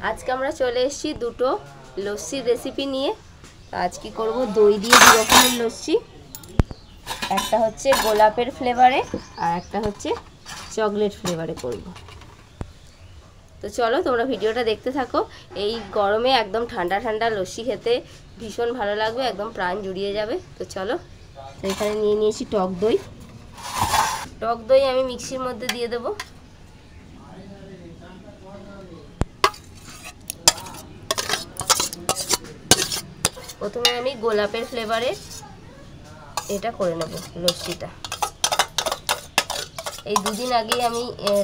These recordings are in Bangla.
আজকে আমরা চলে এসেছি দুটো লস্যির রেসিপি নিয়ে। আজ কি করব, দই দিয়ে দু রকমের লস্যি, একটা হচ্ছে গোলাপের ফ্লেভারে আর একটা হচ্ছে চকলেট ফ্লেভারে করব। তো চলো তোমরা ভিডিওটা দেখতে থাকো। এই গরমে একদম ঠান্ডা ঠান্ডা লস্যি খেতে ভীষণ ভালো লাগবে, একদম প্রাণ জুড়িয়ে যাবে। তো চলো, তো এখানে নিয়ে নিয়েছি টক দই। টক দই আমি মিক্সির মধ্যে দিয়ে দেবো। প্রথমে আমি গোলাপের ফ্লেভারে এটা করে নেব লস্যিটা। এই দুদিন আগেই আমি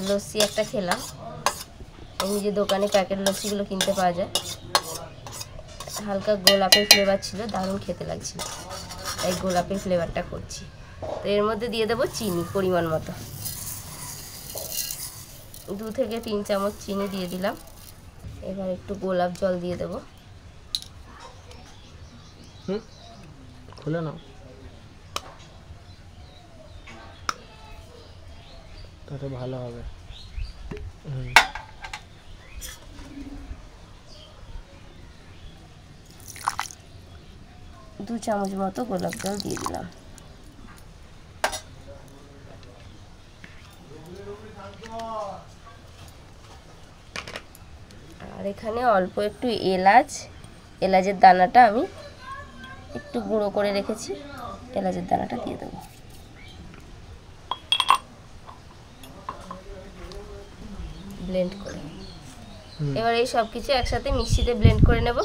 লস্যি একটা খেলাম, এই যে দোকানে প্যাকেট লস্যিগুলো কিনতে পাওয়া যায়, হালকা গোলাপের ফ্লেভার ছিল, দারুণ খেতে লাগছিল, তাই গোলাপের ফ্লেভারটা করছি। তো এর মধ্যে দিয়ে দেবো চিনি পরিমাণ মতো, 2 থেকে 3 চামচ চিনি দিয়ে দিলাম। এবার একটু গোলাপ জল দিয়ে দেবো। খুলে নাও, তাতে ভালো হবে। 2 চামচ মতো গোলাপ জল দিয়ে দিলাম। আর এখানে অল্প একটু এলাচের দানাটা আমি একটু গুঁড়ো করে রেখেছি, এলাচের দানাটা দিয়ে দেবো। ব্লেন্ড করে এবার এই সব কিছু একসাথে মিক্সিতে ব্লেন্ড করে নেব।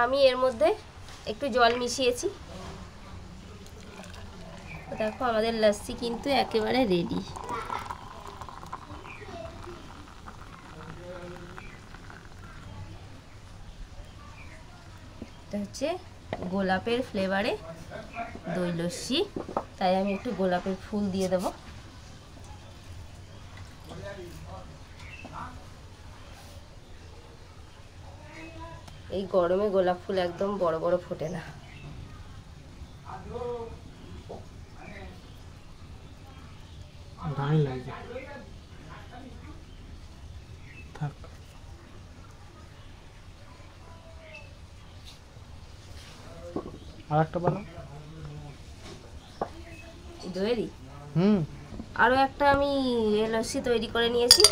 আমি এর মধ্যে একটু জল মিশিয়েছি। দেখো আমাদের লস্যি কিন্তু একেবারে রেডি। এটা হচ্ছে গোলাপের ফ্লেভারে দই লস্যি, তাই আমি একটু গোলাপের ফুল দিয়ে দেব। এই গরমে গোলাপ ফুল একদম বড় বড় ফোটে না। দারুণ লাগছে। থাক, আর একটা বানাও। দইয়েরই আরও একটা আমি লস্যি তৈরি করে নিয়েছি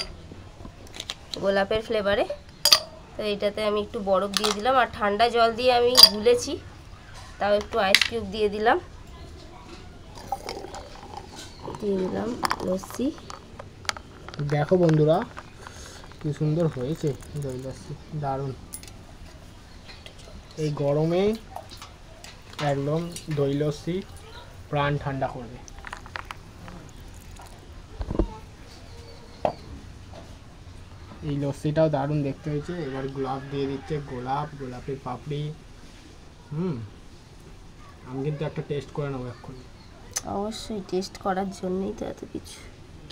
গোলাপের ফ্লেভারে। তো এইটাতে আমি একটু বরফ দিয়ে দিলাম, আর ঠান্ডা জল দিয়ে আমি গুলেছি, তাও একটু আইস কিউব দিয়ে দিলাম লস্যি। দেখো বন্ধুরা কি সুন্দর হয়েছে দই লস্যি, দারুণ। এই গরমে একদম দই লস্যি প্রাণ ঠান্ডা করবে। এই লস্যিটাও দারুণ দেখতে হয়েছে। এবার গোলাপ দিয়ে দিচ্ছে, গোলাপের পাপড়ি। আমি কিন্তু একটা টেস্ট করে নেবো এক্ষুনি। অবশ্যই টেস্ট করার জন্যই তো এত কিছু।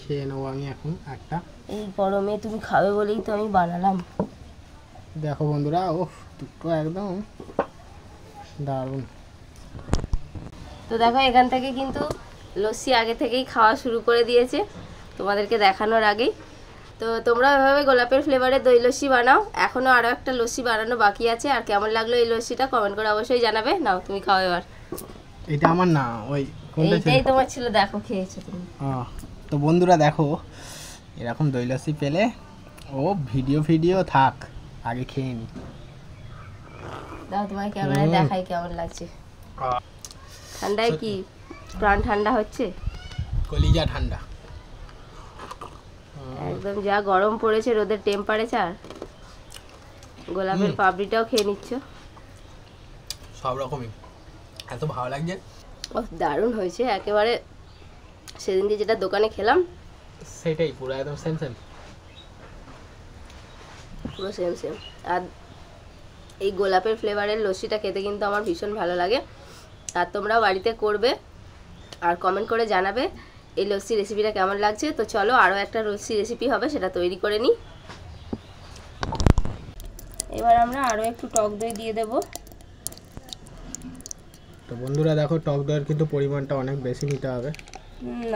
খেয়ে নেবো আমি এখন একটা। এই গরমে তুমি খাবে বলেই তো আমি বানালাম। দেখো বন্ধুরা, ও দুটো একদম দারুণ। তো দেখো এখান থেকে কিন্তু লস্যি আগে থেকেই খাওয়া শুরু করে দিয়েছে তোমাদেরকে দেখানোর আগেই। তো তোমরা এভাবে গোলাপের ফ্লেভারে দই লস্যি বানাও। এখনও আরও একটা লস্যি বানানো বাকি আছে। আর কেমন লাগলো এই লস্যিটা কমেন্ট করে অবশ্যই জানাবে। নাও তুমি খাও এবার। এটা আমার না, ওই কোনটা ছিল? এইটাই তোমার ছিল, দেখো খেয়েছো তুমি। তো বন্ধুরা দেখো, এরকম দই লস্যি পেলে ও ভিডিও থাক, আগে খেয়ে নি। দাও তোমার ক্যামেরায় দেখাই কেমন লাগছে। ঠান্ডায় কি প্রাণ ঠান্ডা হচ্ছে, কলিজা ঠান্ডা একদম। যা গরম পড়েছে, রোদের টেম্পারেচার। গোলাপের পাপড়িটাও খেয়ে নিচ্ছ। সব রকমই এত ভালো লাগছে। ও দারুণ হয়েছে, একেবারে সেদিনকে যেটা দোকানে খেলাম সেটাই পুরো একদম সেম পুরো সেম। আর এই গোলাপের ফ্লেভারের লস্যিটা খেতে কিন্তু আমার ভীষণ ভালো লাগে। আর তোমরাও বাড়িতে করবে আর কমেন্ট করে জানাবে এই লস্যি রেসিপিটা কেমন লাগছে। তো চলো আরও একটা লস্যি রেসিপি হবে, সেটা তৈরি করে নিই। এবার আমরা আরও একটু টক দই দিয়ে দেব। তো বন্ধুরা দেখো, টক দইয়ের কিন্তু পরিমাণটা অনেক বেশি নিতে হবে।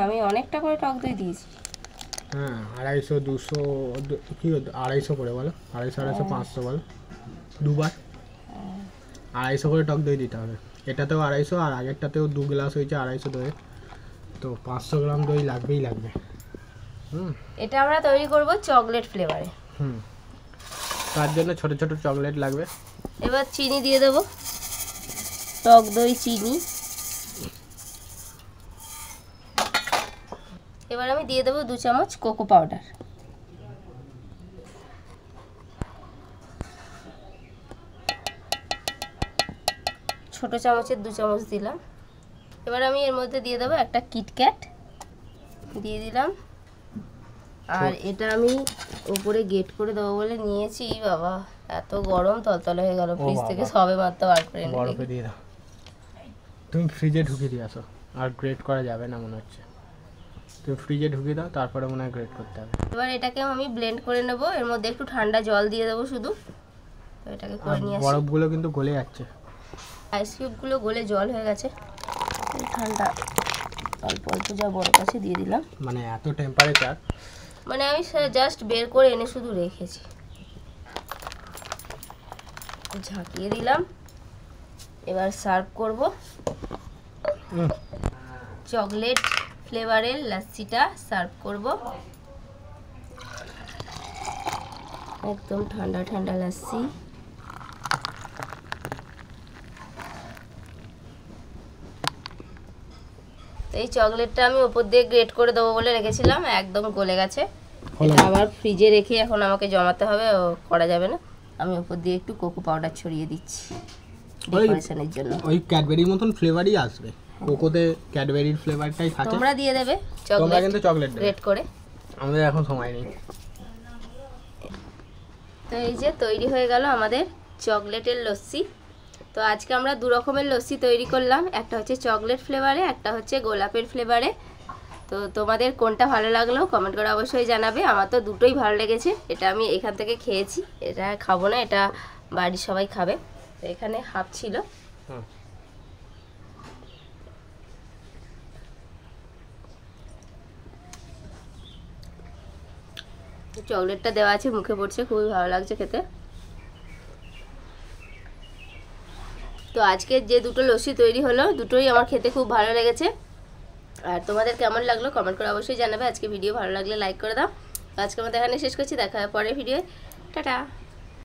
আমি অনেকটা করে টক দই দিয়েছি। হ্যাঁ 250 200 কি 250 করে বলো, 250 500 বলো, দুবার 250 করে টক দই দিতে হবে। এটাতেও 250 আর আগেরটাতেও 2 গ্লাস হয়েছে 250 দই, তো 500 গ্রাম দই লাগবেই লাগবে। এটা আমরা তৈরি করব চকলেট ফ্লেভারে। তার জন্য ছোট ছোট চকলেট লাগবে। এবার চিনি দিয়ে দেবো, টক দই চিনি। এবার আমি দিয়ে দেবো 2 চামচ কোকো পাউডার। ছোট চামচের 2 চামচ দিলাম। এবার আমি এর মধ্যে দিয়ে দেবো একটা কিটক্যাট দিয়ে দিলাম। আর এটা আমি উপরে গেট করে দেবো বলে নিয়েছি। বাবা এত গরম, তলতলে হয়ে গেল, ফ্রিজ থেকে সবে মাত্র বার করে এনে বরফে দিয়ে দাও। তুমি ফ্রিজে ঢুকিয়ে দিয়ে আসো, আর গ্রেট করা যাবে না মনে হচ্ছে। তুমি ফ্রিজে ঢুকিয়ে দাও, তারপরে মনে হয় গ্রেট করতে হবে। এবার এটাকে আমি ব্লেন্ড করে নেব। এর মধ্যে একটু ঠান্ডা জল দিয়ে দেবো শুধু। তো এটাকে করে নিয়ে আসি। বরফগুলো কিন্তু গলে যাচ্ছে, আইস কিউবগুলো গলে জল হয়ে গেছে। এই ঠান্ডা অল্প অল্প যা বরফ আছে দিয়ে দিলাম। মানে এত টেম্পারেচার, মানে আমি জাস্ট বের করে এনে শুধু রেখেছি। ঝাঁকিয়ে দিলাম। এবার সার্ভ করব। চকলেট ফ্লেভারের লাচ্ছিটা সার্ভ করব। একদম ঠান্ডা ঠান্ডা লাচ্ছি। এই চকলেটটা আমি উপর দিয়ে গ্রেট করে দেবো বলে রেখেছিলাম, একদম গলে গেছে। এটা আবার ফ্রিজে রেখে এখন আমাকে জমাতে হবে, করা যাবে না। আমি উপর দিয়ে একটু কোকো পাউডার ছড়িয়ে দিচ্ছি ডেকোরেশনের জন্য। ওই ক্যাডবেরির মতন ফ্লেভারই আসবে, কোকোতে ক্যাডবেরির ফ্লেভারটাই থাকে। তোমরা দিয়ে দেবে তোমরা চকলেট, কিন্তু চকলেট দেবে গ্রেট করে। আমাদের এখন সময় নেই। তো এই যে তৈরি হয়ে গেল আমাদের চকলেটের লস্যি। তো আজকে আমরা 2 রকমের লস্যি তৈরি করলাম, একটা হচ্ছে চকলেট ফ্লেভারে, একটা হচ্ছে গোলাপের ফ্লেভারে। তো তোমাদের কোনটা ভালো লাগলো কমেন্ট করে অবশ্যই জানাবে। আমার তো দুটোই ভালো লেগেছে। এটা আমি এখান থেকে খেয়েছি, এটা খাবো না, এটা বাড়ির সবাই খাবে। তো এখানে হাফ ছিল। চকলেটটা দেওয়া আছে, মুখে পড়ছে, খুবই ভালো লাগছে খেতে। তো আজকে যে দুটো লস্যি তৈরি হলো, দুটোই আমার খেতে খুব ভালো লেগেছে। আর তোমাদের কেমন লাগলো কমেন্ট করে অবশ্যই জানাবে। আজকে ভিডিও ভালো লাগলে লাইক করে দাও। তো আজকে আমাদের এখানে শেষ করছি, দেখা হয় পরের ভিডিও। টাটা।